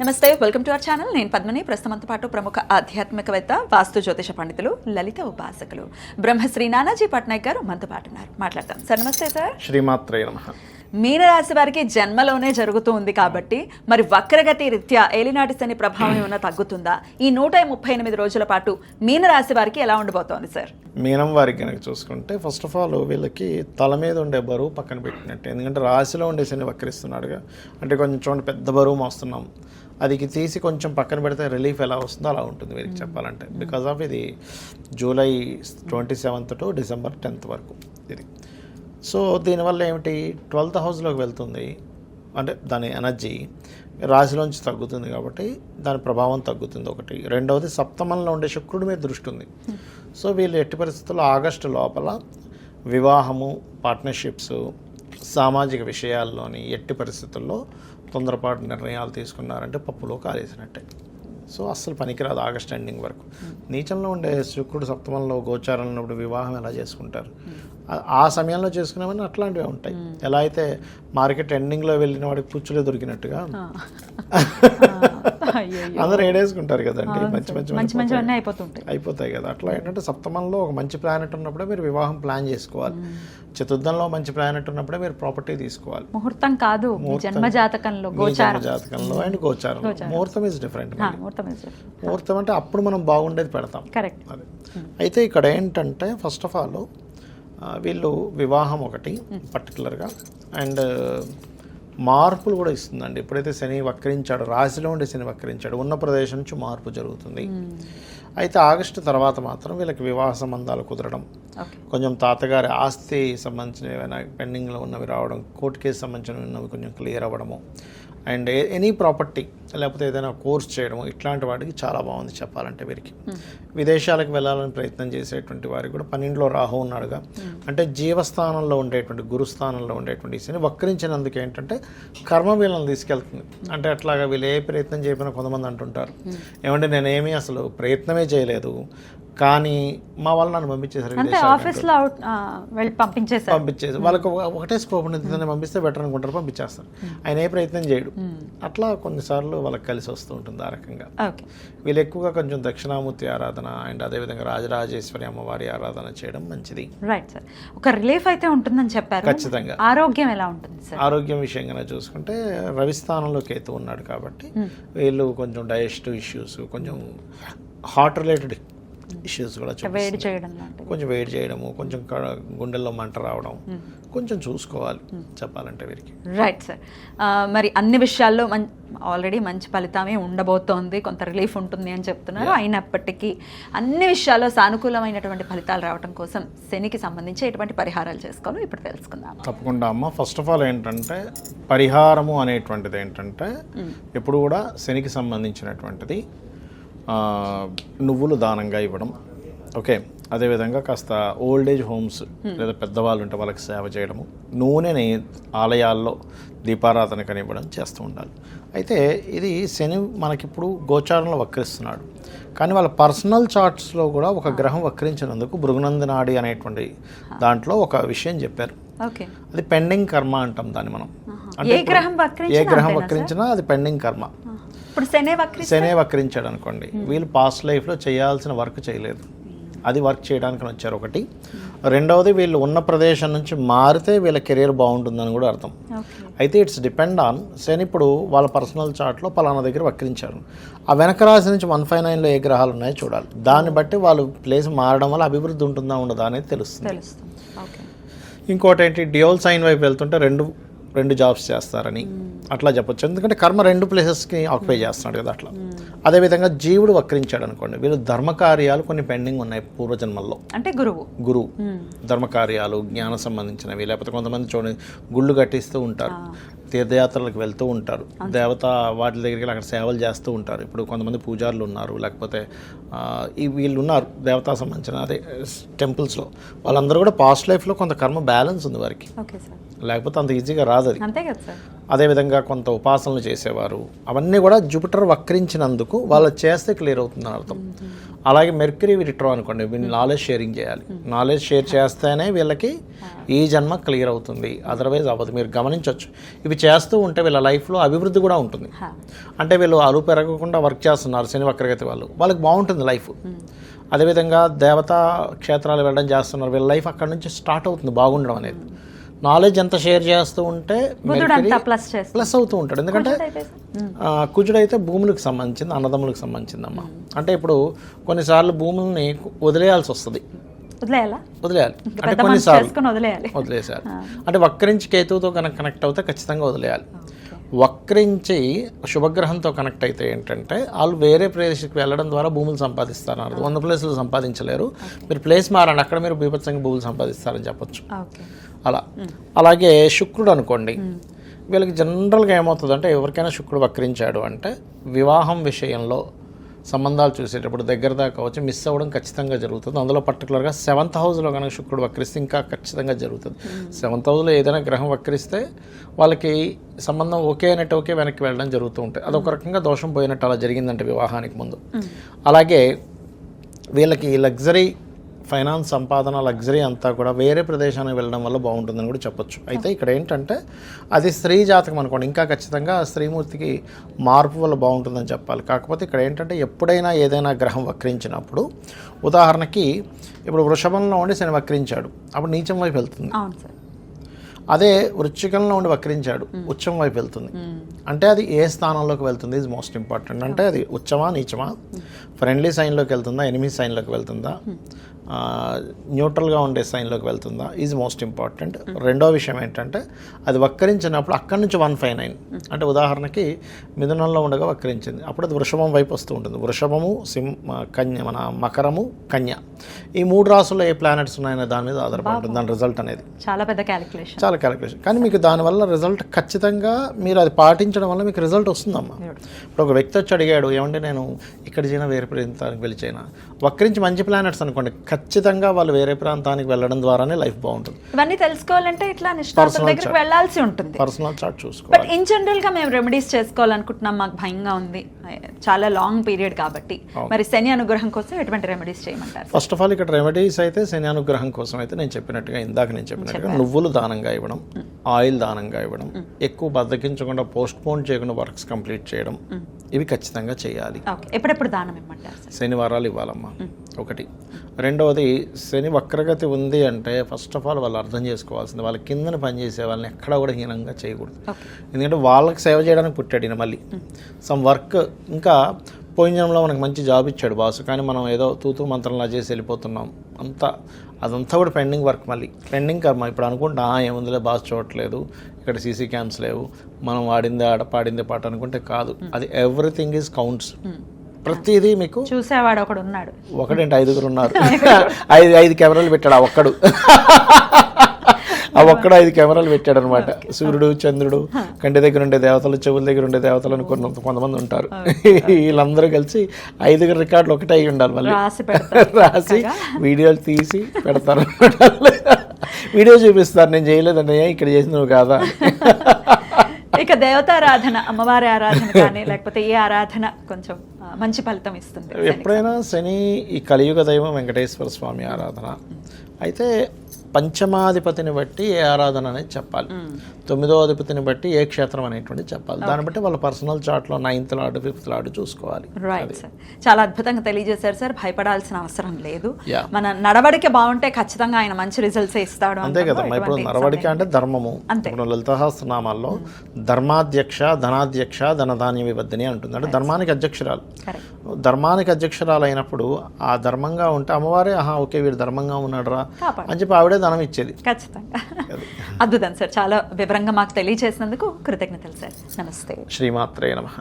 నమస్తే, welcome to our channel. నేను పద్మని. ప్రస్తుతంతో పాటు ప్రముఖ ఆధ్యాత్మికవేత్త, వాస్తు జ్యోతిష పండితులు, లలిత ఉపాసకులు బ్రహ్మశ్రీ నానాజీ పట్నాయక్ గారు మనతో పాటు ఉన్నారు. మాట్లాడతాం సార్. నమస్తే సార్. శ్రీమాత్రే నమః. మీనరాశి వారికి జన్మలోనే జరుగుతూ ఉంది కాబట్టి మరి వక్రగతి రీత్యా ఏలినాటి శని ప్రభావం ఏమైనా తగ్గుతుందా? ఈ 138 రోజుల పాటు మీనరాశి వారికి ఎలా ఉండబోతోంది సార్? మీనం వారికి కనుక చూసుకుంటే ఫస్ట్ ఆఫ్ ఆల్ వీళ్ళకి తల మీద ఉండే బరువు పక్కన పెట్టినట్టు. ఎందుకంటే రాశిలో ఉండే శని వక్రిస్తున్నాడుగా, అంటే కొంచెం చూడండి పెద్ద బరువు మోస్తున్నాం, అది తీసి కొంచెం పక్కన పెడితే రిలీఫ్ ఎలా వస్తుందో అలా ఉంటుంది వీరికి చెప్పాలంటే. బికాజ్ ఆఫ్ ఇది July 27th to December 10th వరకు ఇది. సో దీనివల్ల ఏమిటి, 12th హౌస్లోకి వెళ్తుంది, అంటే దాని ఎనర్జీ రాశిలోంచి తగ్గుతుంది కాబట్టి దాని ప్రభావం తగ్గుతుంది ఒకటి. రెండవది సప్తమంలో ఉండే శుక్రుడి మీద దృష్టి ఉంది. సో వీళ్ళు ఎట్టి పరిస్థితుల్లో ఆగస్టు లోపల వివాహము, పార్ట్నర్షిప్స్, సామాజిక విషయాల్లోని ఎట్టి పరిస్థితుల్లో తొందరపాటు నిర్ణయాలు తీసుకున్నారంటే పప్పులో కాలేసినట్టే. సో అస్సలు పనికిరాదు ఆగస్ట్ ఎండింగ్ వరకు. నీచంలో ఉండే శుక్రుడు సప్తమంలో గోచారంలో ఉన్నప్పుడు వివాహం ఎలా చేసుకుంటారు? ఆ సమయంలో చేసుకునేవన్నీ అట్లాంటివి ఉంటాయి. ఎలా అయితే మార్కెట్ ఎండింగ్లో వెళ్ళిన వాడికి పుచ్చులే దొరికినట్టుగా అందరూ ఏడేసుకుంటారు కదండి, మంచి మంచి అయిపోతాయి కదా. అట్లా ఏంటంటే సప్తమంలో ఒక మంచి ప్లానెట్ ఉన్నప్పుడే మీరు వివాహం ప్లాన్ చేసుకోవాలి. చతుర్థంలో మంచి ప్లానెట్ ఉన్నప్పుడే మీరు ప్రాపర్టీ తీసుకోవాలి. ముహూర్తం కాదు, జన్మ జాతకంలో అండ్ గోచారం. ముహూర్తం ఇస్ డిఫరెంట్. ముహూర్తం అంటే అప్పుడు మనం బాగుండేది పెడతాం. అదే. అయితే ఇక్కడ ఏంటంటే ఫస్ట్ ఆఫ్ ఆల్ వీళ్ళు వివాహం ఒకటి పర్టికులర్గా, అండ్ మార్పులు కూడా ఇస్తుందండి. ఎప్పుడైతే శని వక్రించాడో, రాశిలో ఉండే శని వక్రించాడు, ఉన్న ప్రదేశం నుంచి మార్పు జరుగుతుంది. అయితే ఆగస్టు తర్వాత మాత్రం వీళ్ళకి వివాహ సంబంధాలు కుదరడం, కొంచెం తాతగారి ఆస్తి సంబంధించిన ఏమైనా పెండింగ్లో ఉన్నవి రావడం, కోర్టు కేసు సంబంధించినవి ఉన్నవి కొంచెం క్లియర్ అవ్వడము, అండ్ ఎనీ ప్రాపర్టీ లేకపోతే ఏదైనా కోర్స్ చేయడము, ఇట్లాంటి వాటికి చాలా బాగుంది చెప్పాలంటే వీరికి. విదేశాలకు వెళ్ళాలని ప్రయత్నం చేసేటువంటి వారికి కూడా 12లో రాహు ఉన్నాడుగా, అంటే జీవస్థానంలో ఉండేటువంటి గురుస్థానంలో ఉండేటువంటి శని వక్రించినందుకు ఏంటంటే కర్మ వీళ్ళని తీసుకెళ్తుంది. అంటే అట్లాగా వీళ్ళు ఏ ప్రయత్నం చేయకపోయినా కొంతమంది అంటుంటారు, ఏమంటే నేనేమీ అసలు ప్రయత్నమే చేయలేదు కానీ మా వాళ్ళు నన్ను పంపించేసారు, పంపించేసి వాళ్ళకు ఒకటే స్కోప్ ఉంటుంది, పంపిస్తే బెటర్ అనుకుంటారు, పంపించేస్తారు. ఆయన ఏ ప్రయత్నం చేయడు. అట్లా కొన్నిసార్లు వాళ్ళకి కలిసి వస్తూ ఉంటుంది ఆ రకంగా. వీళ్ళు ఎక్కువగా కొంచెం దక్షిణామూర్తి ఆరాధన అండ్ అదేవిధంగా రాజరాజేశ్వరి అమ్మవారి ఆరాధన చేయడం మంచిది. Right sir. ఒక రిలీఫ్ అయితే ఉంటుందని చెప్పారు. ఖచ్చితంగా. ఆరోగ్యం ఎలా ఉంటుంది సార్? ఆరోగ్యం విషయంగా చూసుకుంటే రవి స్థానంలో కేతు ఉన్నాడు కాబట్టి వీళ్ళు కొంచెం డైజెస్టివ్ ఇష్యూస్, కొంచెం హార్ట్ రిలేటెడ్ ఇష్యూస్ కూడా కొంచెం వేడి చేయడము, కొంచెం గుండెల్లో మంట రావడం కొంచెం చూసుకోవాలి చెప్పాలంటే వీరికి. Right sir. మరి అన్ని విషయాల్లో ఆల్రెడీ మంచి ఫలితమే ఉండబోతోంది, కొంత రిలీఫ్ ఉంటుంది అని చెప్తున్నారు. అయినప్పటికీ అన్ని విషయాల్లో సానుకూలమైనటువంటి ఫలితాలు రావడం కోసం శనికి సంబంధించి ఎటువంటి పరిహారాలు చేసుకోవాలో ఇప్పుడు తెలుసుకుందాం. తప్పకుండా అమ్మ. ఫస్ట్ ఆఫ్ ఆల్ ఏంటంటే పరిహారము అనేటువంటిది ఏంటంటే ఎప్పుడు కూడా శనికి సంబంధించినటువంటిది నువ్వులు దానంగా ఇవ్వడం. ఓకే. అదేవిధంగా కాస్త ఓల్డ్ ఏజ్ హోమ్స్ లేదా పెద్దవాళ్ళు ఉంటే వాళ్ళకి సేవ చేయడము, నూనెని ఆలయాల్లో దీపారాధన కనివ్వడం చేస్తూ ఉండాలి. అయితే ఇది శని మనకిప్పుడు గోచారంలో వక్రిస్తున్నాడు, కానీ వాళ్ళ పర్సనల్ చార్ట్స్లో కూడా ఒక గ్రహం వక్రించినందుకు భృగునందనాడి అనేటువంటి దాంట్లో ఒక విషయం చెప్పారు. అది పెండింగ్ కర్మ అంటాం దాన్ని మనం. అంటే ఏ గ్రహం వక్రించినా అది పెండింగ్ కర్మ. శనే వక్రించాడు అనుకోండి, వీళ్ళు పాస్ట్ లైఫ్లో చేయాల్సిన వర్క్ చేయలేదు, అది వర్క్ చేయడానికి వచ్చారు ఒకటి. రెండవది వీళ్ళు ఉన్న ప్రదేశం నుంచి మారితే వీళ్ళ కెరీర్ బాగుంటుందని కూడా అర్థం. అయితే ఇట్స్ డిపెండ్ ఆన్ శని. ఇప్పుడు వాళ్ళ పర్సనల్ చార్ట్లో పలానా దగ్గర వక్రించారు, ఆ వెనక రాశి నుంచి 159లో ఏ గ్రహాలు ఉన్నాయో చూడాలి. దాన్ని బట్టి వాళ్ళు ప్లేస్ మారడం వల్ల అభివృద్ధి ఉంటుందా ఉండదా అనేది తెలుస్తుంది. ఇంకోటి ఏంటి, డ్యూయల్ సైన్ వైపు వెళ్తుంటే రెండు జాబ్స్ చేస్తారని అట్లా చెప్పొచ్చు. ఎందుకంటే కర్మ 2 ప్లేసెస్కి ఆక్యుపై చేస్తున్నాడు కదా అట్లా. అదేవిధంగా జీవుడు వక్రించాడు అనుకోండి, వీళ్ళు ధర్మకార్యాలు కొన్ని పెండింగ్ ఉన్నాయి పూర్వజన్మల్లో. అంటే గురువు ధర్మకార్యాలు, జ్ఞాన సంబంధించినవి, లేకపోతే కొంతమంది చూడండి గుళ్ళు కట్టిస్తూ ఉంటారు, తీర్థయాత్రలకు వెళ్తూ ఉంటారు, దేవత వాటి దగ్గరికి అక్కడ సేవలు చేస్తూ ఉంటారు. ఇప్పుడు కొంతమంది పూజారులు ఉన్నారు, లేకపోతే వీళ్ళు ఉన్నారు దేవతా సంబంధించిన అదే టెంపుల్స్లో. వాళ్ళందరూ కూడా పాస్ట్ లైఫ్లో కొంత కర్మ బ్యాలెన్స్ ఉంది వారికి, లేకపోతే అంత ఈజీగా రాదు అది. అదేవిధంగా కొంత ఉపాసనలు చేసేవారు, అవన్నీ కూడా జూపిటర్ వక్రించినందుకు వాళ్ళు చేస్తే క్లియర్ అవుతుందని అర్థం. అలాగే మెర్క్యూరీ రిట్రో అనుకోండి, వీళ్ళు నాలెడ్జ్ షేరింగ్ చేయాలి. నాలెడ్జ్ షేర్ చేస్తేనే వీళ్ళకి ఈ జన్మ క్లియర్ అవుతుంది, అదర్వైజ్ అవ్వదు. మీరు గమనించవచ్చు, ఇవి చేస్తూ ఉంటే వీళ్ళ లైఫ్లో అభివృద్ధి కూడా ఉంటుంది. అంటే వీళ్ళు అరువు పెరగకుండా వర్క్ చేస్తున్నారు శని వక్రగతి వాళ్ళకి బాగుంటుంది లైఫ్. అదేవిధంగా దేవతా క్షేత్రాలు వెళ్ళడం చేస్తున్నారు, వీళ్ళ లైఫ్ అక్కడ నుంచి స్టార్ట్ అవుతుంది బాగుండడం అనేది. నాలెడ్జ్ ఎంత షేర్ చేస్తూ ఉంటే ప్లస్ అవుతూ ఉంటాడు. ఎందుకంటే కుజుడైతే భూములకు సంబంధించింది, అన్నదమ్ములకు సంబంధించిందమ్మా. అంటే ఇప్పుడు కొన్నిసార్లు భూముల్ని వదిలేయాల్సి వస్తుంది, వదిలేయాలి అంటే కొన్నిసార్లు వదిలేసారు. అంటే వక్రించి కేతువుతో కనెక్ట్ అవుతే ఖచ్చితంగా వదిలేయాలి. వక్రించి శుభగ్రహంతో కనెక్ట్ అయితే ఏంటంటే వాళ్ళు వేరే ప్రదేశకు వెళ్ళడం ద్వారా భూములు సంపాదిస్తారు. 100 ప్లేసులు సంపాదించలేరు, మీరు ప్లేస్ మారండి, అక్కడ మీరు బీభత్సంగా భూములు సంపాదిస్తారని చెప్పొచ్చు. అలా అలాగే శుక్రుడు అనుకోండి, వీళ్ళకి జనరల్గా ఏమవుతుందంటే ఎవరికైనా శుక్రుడు వక్రించాడు అంటే వివాహం విషయంలో సంబంధాలు చూసేటప్పుడు దగ్గర దాకా వచ్చి మిస్ అవ్వడం ఖచ్చితంగా జరుగుతుంది. అందులో పర్టికులర్గా 7th హౌస్లో కనుక శుక్రుడు వక్రిస్తే ఇంకా ఖచ్చితంగా జరుగుతుంది. 7th హౌస్లో ఏదైనా గ్రహం వక్రిస్తే వాళ్ళకి సంబంధం ఓకే వెనక్కి వెళ్ళడం జరుగుతూ ఉంటుంది. అదొక రకంగా దోషం పోయినట్టు అలా జరిగిందంటే వివాహానికి ముందు. అలాగే వీళ్ళకి లగ్జరీ ఫైనాన్స్ సంపాదన లగ్జరీ అంతా కూడా వేరే ప్రదేశానికి వెళ్ళడం వల్ల బాగుంటుందని కూడా చెప్పొచ్చు. అయితే ఇక్కడ ఏంటంటే అది స్త్రీ జాతకం అనుకోండి, ఇంకా ఖచ్చితంగా స్త్రీమూర్తికి మార్పు వల్ల బాగుంటుందని చెప్పాలి. కాకపోతే ఇక్కడ ఏంటంటే ఎప్పుడైనా ఏదైనా గ్రహం వక్రించినప్పుడు, ఉదాహరణకి ఇప్పుడు వృషభంలో ఉండి శని వక్రించాడు, అప్పుడు నీచం వైపు వెళ్తుంది. అదే వృశ్చికంలో ఉండి వక్రించాడు, ఉచ్చం వైపు వెళ్తుంది. అంటే అది ఏ స్థానంలోకి వెళ్తుంది ఈజ్ మోస్ట్ ఇంపార్టెంట్. అంటే అది ఉచ్చమా నీచమా, ఫ్రెండ్లీ సైన్లోకి వెళ్తుందా, ఎనిమీ సైన్లోకి వెళ్తుందా, న్యూట్రల్గా ఉండే సైన్లోకి వెళ్తుందా ఈజ్ మోస్ట్ ఇంపార్టెంట్. రెండో విషయం ఏంటంటే అది వక్రించినప్పుడు అక్కడి నుంచి 159, అంటే ఉదాహరణకి మిథునంలో ఉండగా వక్రించింది, అప్పుడు అది వృషభం వైపు వస్తూ ఉంటుంది. వృషభము, కన్య, మన మకరము, కన్య, ఈ 3 రాసుల్లో ఏ ప్లానెట్స్ ఉన్నాయనే దాని మీద ఆధారపడి ఉంటుంది దాని రిజల్ట్ అనేది. చాలా పెద్ద క్యాలిక్యులేషన్, చాలా క్యాలిక్యులేషన్. కానీ మీకు దానివల్ల రిజల్ట్ ఖచ్చితంగా మీరు అది పాటించడం వల్ల మీకు రిజల్ట్ వస్తుందమ్మా. ఇప్పుడు ఒక వ్యక్తి వచ్చి అడిగాడు, ఏమంటే నేను ఇక్కడ చేయనా వేరే ప్రాంతానికి వెళ్ళి చేయనా, వక్రించి మంచి ప్లానెట్స్ అనుకోండి, ఖచ్చితంగా వాళ్ళు వేరే ప్రాంతానికి వెళ్ళడం ద్వారానే లైఫ్ బాగుంటుంది. ఇవన్నీ తెలుసుకోవాలంటే ఇట్లా నిష్ణాతుల దగ్గరికి వెళ్ళాల్సి ఉంటుంది, పర్సనల్ చార్ట్ చూసుకోవాలి. బట్ ఇన్ జనరల్ గా మేము రెమెడీస్ చేసుకోవాలనుకుంటున్నాం, మాకు భయంగా ఉంది, చాలా లాంగ్ పీరియడ్ కాబట్టి, మరి శని అనుగ్రహం కోసం ఎటువంటి రెమెడీస్ చేయమంటారు? ఫస్ట్ ఆఫ్ ఆల్ ఇక్కడ రెమెడీస్ అయితే శని అనుగ్రహం కోసం అయితే నేను చెప్పినట్టుగా నువ్వులు దానంగా ఇవ్వడం, ఆయిల్ దానంగా ఇవ్వడం, ఎక్కువ బద్దకించకుండా పోస్ట్ పోన్ చేయకుండా వర్క్స్ కంప్లీట్ చేయడం, ఇవి ఖచ్చితంగా చేయాలి. ఎప్పుడెప్పుడు దానం ఇవ్వమంటారు? శనివారాలు ఇవ్వాలమ్మా ఒకటి. రెండవది శని వక్రగతి ఉంది అంటే ఫస్ట్ ఆఫ్ ఆల్ వాళ్ళు అర్థం చేసుకోవాల్సింది, వాళ్ళ కిందని పనిచేసే వాళ్ళని ఎక్కడా కూడా హీనంగా చేయకూడదు. ఎందుకంటే వాళ్ళకి సేవ చేయడానికి పుట్టాడు ఈయన. మళ్ళీ సమ్ వర్క్, ఇంకా పోయిన జన్మలో మనకు మంచి జాబ్ ఇచ్చాడు బాసు, కానీ మనం ఏదో తూతూ మంత్రంలా చేసి వెళ్ళిపోతున్నాం, అదంతా కూడా పెండింగ్ వర్క్, మళ్ళీ పెండింగ్ కర్మ. ఇప్పుడు అనుకుంటా ఏముందిలే బాస్ చూడట్లేదు, ఇక్కడ సీసీ క్యామ్స్ లేవు, మనం వాడిందే ఆడ పాడిందే పాట అనుకుంటే కాదు, అది ఎవ్రీథింగ్ ఈజ్ కౌంట్స్. ప్రతిదీ మీకు చూసేవాడు ఒకడు ఉన్నాడు, ఒకటేంటి 5 ఉన్నారు, 5 కెమెరాలు పెట్టాడు ఆ ఒక్కడు. 5 కెమెరాలు పెట్టాడు అనమాట. సూర్యుడు, చంద్రుడు, కంటి దగ్గర ఉండే దేవతలు, చెవుల దగ్గర ఉండే దేవతలు అని కొంతమంది ఉంటారు. వీళ్ళందరూ కలిసి 5 రికార్డులు ఒకటే అయి ఉండాలి. మళ్ళీ రాసి వీడియోలు తీసి పెడతారు, వీడియో చూపిస్తారు, నేను చేయలేదన్నయ్య ఇక్కడ చేసింది నువ్వు కాదా. ఇక దేవతారాధన, అమ్మవారి ఆరాధన కానీ లేకపోతే ఏ ఆరాధన కొంచెం మంచి ఫలితం ఇస్తుంది? ఎప్పుడైనా శని ఈ కలియుగ దైవం వెంకటేశ్వర స్వామి ఆరాధన అయితే పంచమాధిపతిని బట్టి ఏ ఆరాధన అనేది చెప్పాలి, 9వ అధిపతిని బట్టి ఏ క్షేత్రం అనేటువంటి చెప్పాలి. దాన్ని బట్టి వాళ్ళ పర్సనల్ చార్ట్లో 9th లార్డ్ 5th లార్డ్ చూసుకోవాలి. రైట్ సార్, చాలా అద్భుతంగా తెలియజేశారు సార్. భయపడాల్సిన అవసరం లేదు, మన నడవడిక బాగుంటే ఖచ్చితంగా ఆయన మంచి రిజల్ట్స్ ఇస్తాడు. అంతే కదా. ఇప్పుడు నడవడిక అంటే ధర్మము. ఇప్పుడు లలితాసహస్రనామాల్లో ధర్మాధ్యక్ష, ధనాధ్యక్ష, ధనధాన్య వివర్ధిని అంటుంది. అంటే ధర్మానికి అధ్యక్షురాలు. ధర్మానికి అధ్యక్షురాలు అయినప్పుడు ఆ ధర్మంగా ఉంటే అమ్మవారే ఓకే వీడు ధర్మంగా ఉన్నాడు రా అని చెప్పి ఆవిడే ధనం ఇచ్చేది. ఖచ్చితంగా. అద్భుతం సార్, చాలా వివరంగా మాకు తెలియజేసినందుకు కృతజ్ఞతలు సార్. నమస్తే. శ్రీమాత్రే నమః.